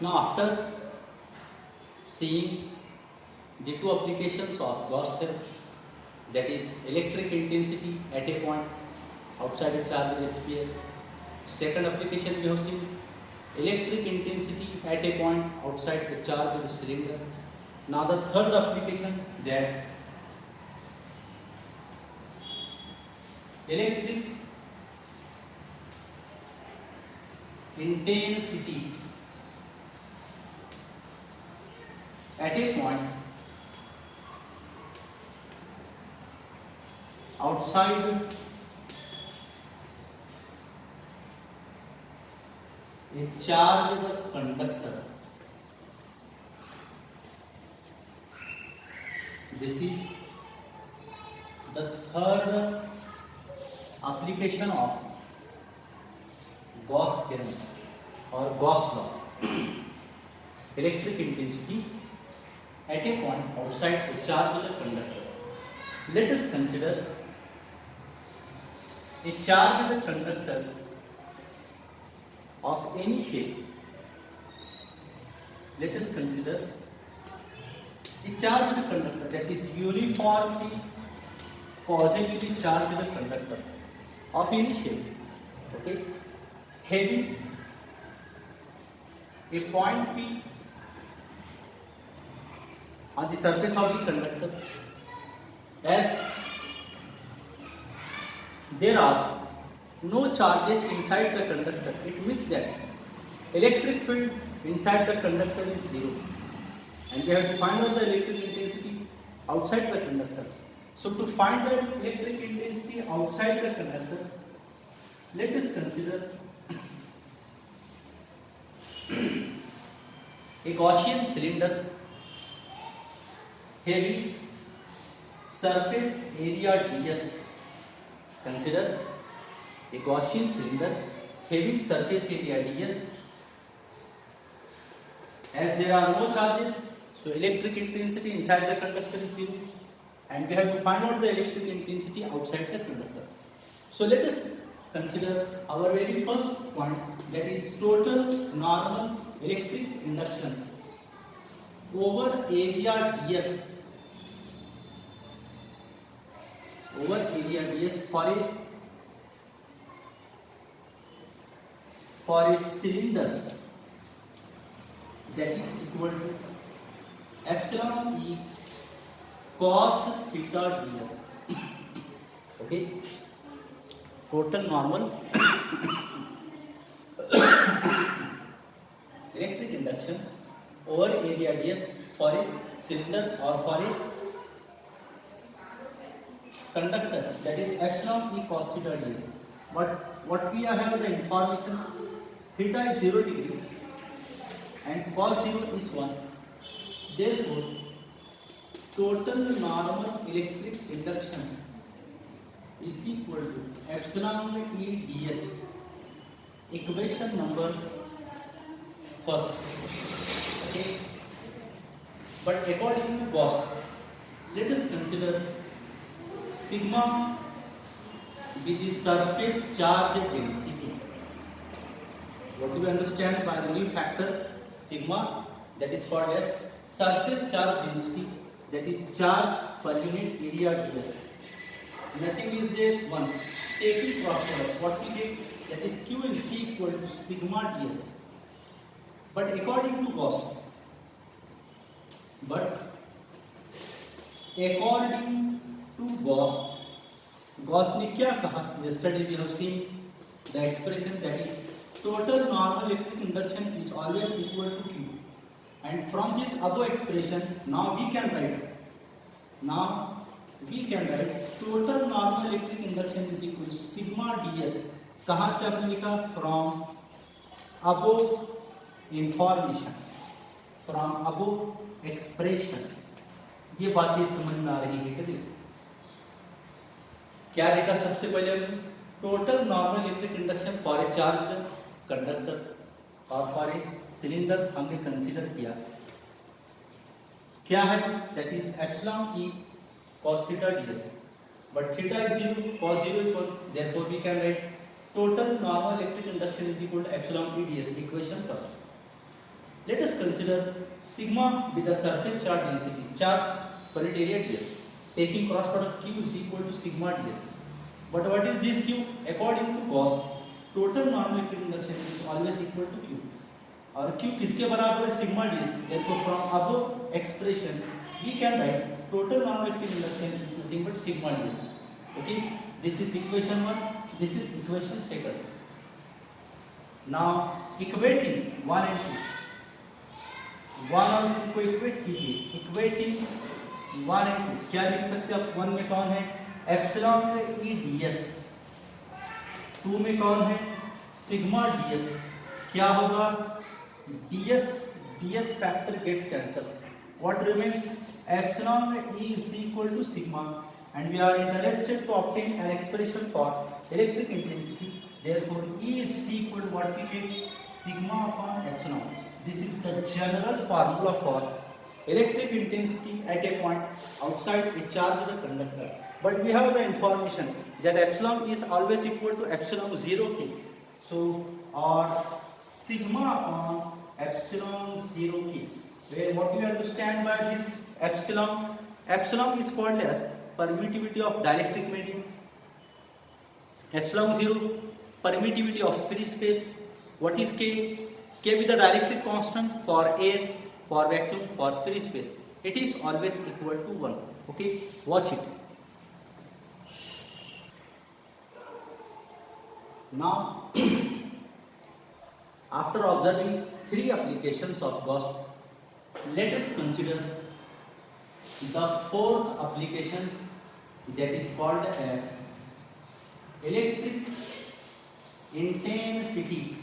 Now, after seeing the two applications of Gauss theorem, that is electric intensity at a point outside a charged sphere. Second application we have seen electric intensity at a point outside the charged cylinder. Now the third application, that electric intensity at a point outside a charged conductor. This is the third application of Gauss theorem or Gauss law. Electric intensity at a point outside a charged conductor. Let us consider a charged conductor of any shape. Let us consider a charged conductor, that is uniformly positively charged conductor of any shape, okay, having a point P on the surface of the conductor, as there are no charges inside the conductor. It means that electric field inside the conductor is zero, and we have to find out the electric intensity outside the conductor. So to find the electric intensity outside the conductor, let us consider a Gaussian cylinder having surface area ds. Consider a Gaussian cylinder having surface area ds. As there are no charges, so electric intensity inside the conductor is zero, and we have to find out the electric intensity outside the conductor. So let us consider our very first point, that is total normal electric induction over area ds. Over area ds for a cylinder, that is equal to epsilon e cos theta ds. Okay, total normal electric induction over area ds for a cylinder or for a conductor, that is epsilon e cos theta ds. What we have the information, theta is 0 degree and cos 0 is 1. Therefore, total normal electric induction is equal to epsilon e ds. Equation number first. Okay. But according to Gauss, let us consider sigma be the surface charge density. What do we understand by the new factor sigma? That is called as surface charge density, that is charge per unit area ds. Nothing is there, 1. Taking cross product, what we get, that is q is c equal to sigma ds. But according to Gauss, Gauss ने क्या कहा? Yesterday we have seen the expression, that is total normal electric induction is always equal to Q. And from this above expression, now we can write total normal electric induction is equal to sigma ds. कहाँ से आपने लिखा? From above information, from above expression. ये बातें समझ में आ रही है क्या? क्या देखा सबसे पहले हमने? Total normal electric induction for a charge conductor और फॉर ए सिलेंडर हमने कंसीडर किया. क्या है? That is epsilon E cos theta ds. But theta is 0, cos 0 is 1. Therefore, we can write total normal electric induction is equal to epsilon E ds. Equation first. Let us consider sigma with the surface charge density, charge per unit area ds. Taking cross product q is equal to sigma ds. But what is this q? According to Gauss, total normal electric induction is always equal to q. और q किसके बराबर है? Sigma ds. Therefore from above expression we can write total normal electric induction is nothing but sigma ds. Okay, this is equation 1, this is equation 2. Now equating 1 and 2, 1 और 2 को equate कीजिए. Equating 1 and 2 क्या लिख सकते हैं आप? 1 में कौन है? एप्सिलॉन ई ds. 2 में कौन है? Sigma ds. क्या होगा? ds factor gets cancelled. What remains? Epsilon E is equal to sigma, and we are interested to obtain an expression for electric intensity. Therefore, E is equal to what we get? Sigma upon epsilon. This is the general formula for electric intensity at a point outside a charged conductor. But we have the information that epsilon is always equal to epsilon 0k. So, or sigma upon epsilon 0k. Where what we understand by this epsilon? Epsilon is called as permittivity of dielectric medium. Epsilon 0, permittivity of free space. What is k? K with the dielectric constant for air, for vacuum, for free space. It is always equal to 1. Okay, watch it. Now, after observing 3 applications of Gauss, let us consider the 4th application, that is called as electric intensity.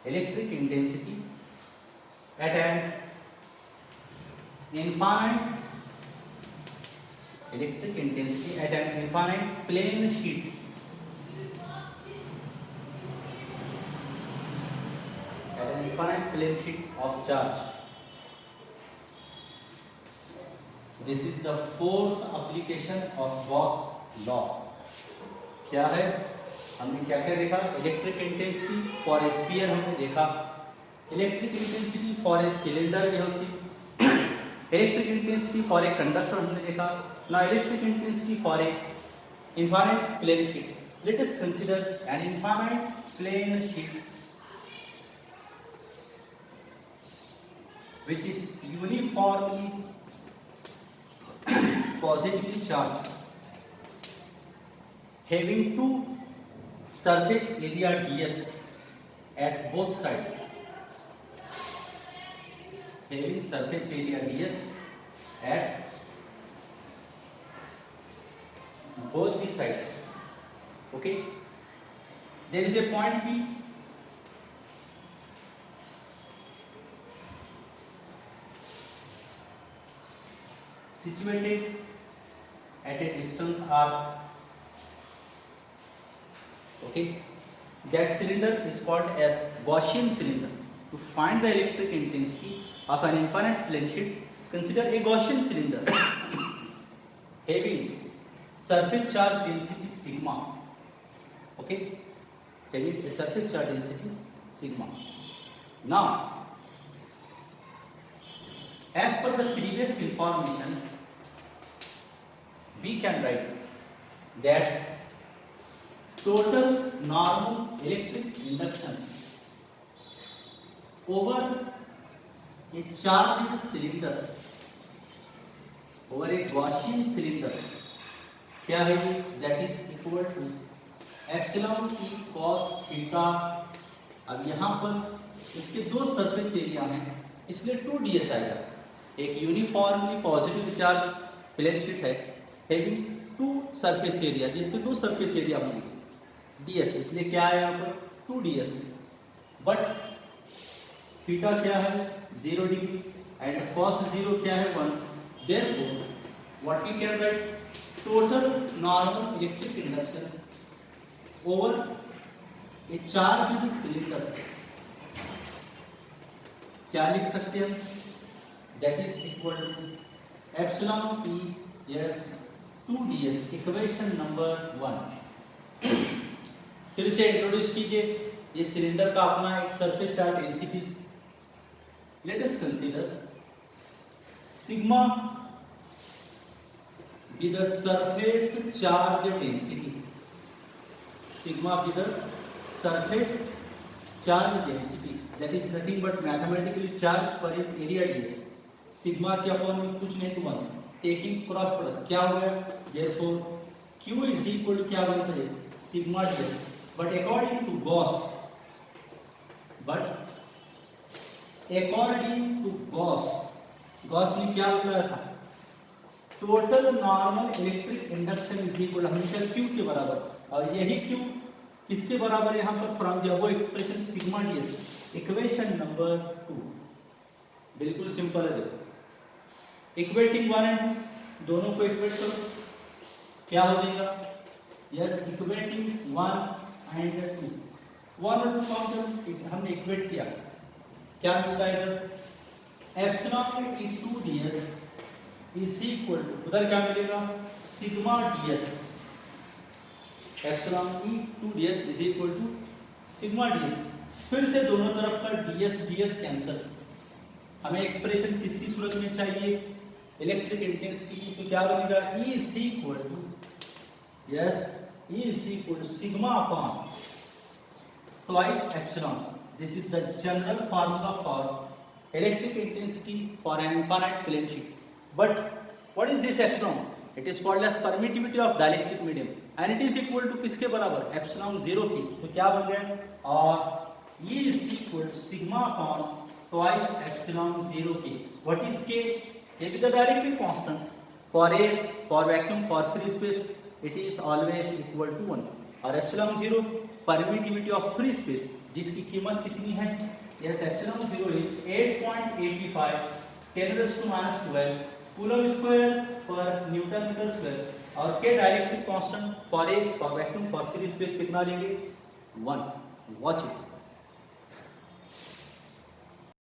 Electric intensity at an infinite plane sheet. At an infinite plane sheet of charge. This is the 4th application of Gauss law. क्या है? हमने क्या क्या देखा? Electric intensity for a sphere हमने देखा, electric intensity for a cylinder भी उसी, electric intensity for a conductor हमने देखा. ना electric intensity for a infinite plane sheet. Let us consider an infinite plane sheet which is uniformly positively charged, having two surface area ds at both sides. Having surface area ds at both the sides. Okay. There is a point P. Situated at a distance r. Okay, that cylinder is called as Gaussian cylinder. To find the electric intensity of an infinite plane sheet, consider a Gaussian cylinder having surface charge density sigma. Okay, having a surface charge density sigma. Now, as per the previous information, we can write that total normal electric inductance over a charged cylinder, over a Gaussian cylinder, क्या है? That is equal to epsilon e cos theta. अब यहाँ पर इसके 2 surface area हैं, इसलिए 2ds आएगा. एक uniformly positive charge plane sheet है हैविंग 2 सरफेस एरिया, जिसके 2 सरफेस एरिया होंगे ds, इसलिए क्या है यहाँ पर? 2ds. बट थीटा क्या है? 0 डिग्री एंड cos 0 क्या है? 1. Therefore what we can write? Total normal electric induction over a charged cylinder, क्या लिख सकते हैं? That is equal to epsilon e, yes, 2ds. Equation number 1. फिर से इंट्रोड्यूस कीजिए. ये सिलेंडर का अपना एक surface charge density. Late us consider sigma with the surface charge density. Sigma with the surface charge density, that is nothing but mathematically charge per area ds. Sigma के upon में कुछ नहीं तो 1, टेकिंग क्रॉस प्रोडक्ट क्या हो गया, therefore Q is equal to क्या बनता है sigma ds. But according to Gauss ने क्या बताया था, total normal electric induction is equal हमेशा Q के बराबर, और यही Q किसके बराबर यहाँ पर फ्रॉम दिया वो expression sigma ds, equation number 2। बिल्कुल सिंपल है, देखो इक्वेटिंग 1 एंड 2 दोनों को इक्वेट करो, क्या हो जाएगा, यस इक्वेटिंग 1 एंड 2, 1 और 2 हमने इक्वेट किया, क्या मिलता है इधर epsilon E2 ds is equal to, उधर क्या मिलेगा sigma ds, epsilon E2 ds is equal to sigma ds। फिर से दोनों तरफ का ds कैंसिल, हमें एक्सप्रेशन किसकी सूरत में चाहिए, इलेक्ट्रिक इंटेंसिटी, तो क्या बनेगा E is equal to sigma upon twice epsilon. This is the general formula for electric intensity for an infinite plane sheet. But what is this epsilon? It is called as permittivity of dielectric medium and it is equal to किसके बराबर epsilon 0 की, तो क्या बन गया, और E is equal to sigma upon twice epsilon 0 की। What is K? K is the dielectric constant for air, for vacuum, for free space it is always equal to 1, और epsilon 0 permittivity of free space जिसकी कीमत कितनी है, yes epsilon 0 is 8.85 10⁻12 coulomb square per newton metre square, और के dielectric constant for a, for vacuum, for free space कितना लेंगे 1। Watch it.